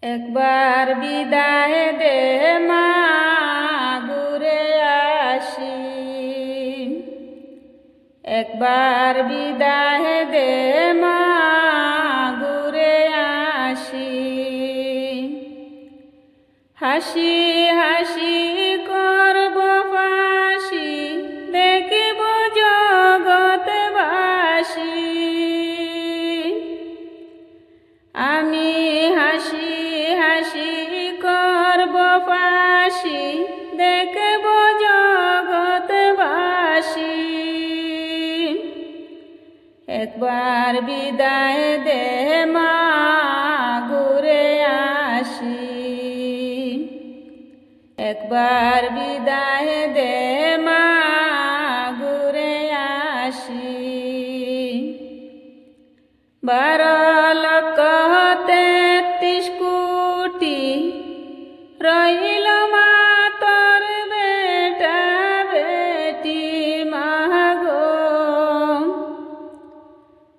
একবার বিদায় দে মা, ঘুরে আসি। একবার বিদায় দে মা, ঘুরে আসি। হাসি হাসি করব ফাঁসি, দেখিব জগৎবাসী। আমি হাসি হাসি করব ফাঁসি, দেখব জগৎবাসী। একবার বিদায় দে মা, ঘুরে আসি। একবার বিদায় দে মা, ঘুরে আসি। 12,33,00,000 কোটি রইল মা তোর বেটা বেটি মাগো।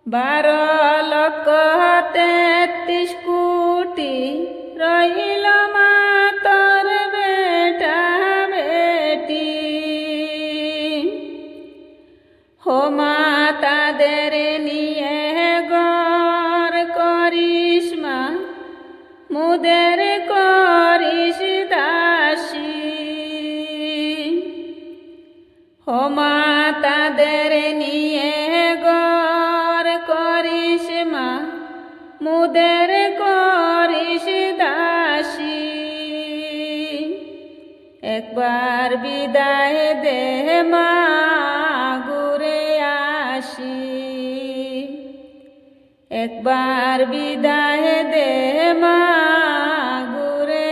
12,33,00,000 কোটি রইল মা তোর বেটা বেটি। হো মা তাদের নিয়ে ঘর করিস মা, মুদের করিস দাসী। হো মা তাদের নিয়ে ঘর করিস মা, মুদের করিস দাসী। একবার বিদায় দে মা, ঘুরে আসি। একবার বিদায় দে মা, ঘুরে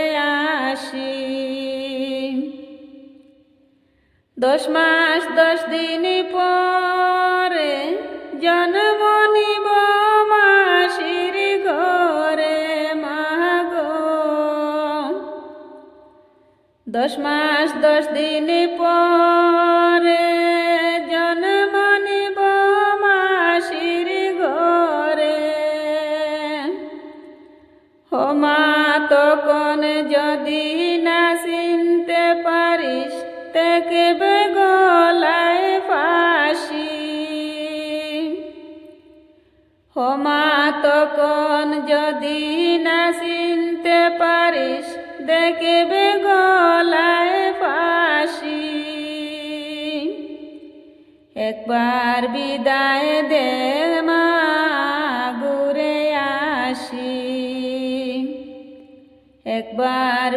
আসি। 10 মাস 10 দিন পরে জন্ম নিব মাসির ঘরে মাগো। 10 মাস 10 দিন পরে জন্ম নিব মাসির ঘরে। হো মা তখন যদি না চিনতে পারিস, দেখবে গলায় ফাঁসি। হো মা তখন যদি না চিনতে পারিস, দেখবে গলায় ফাঁসি। একবার বিদায় দে মা, ঘুরে আসি। একবার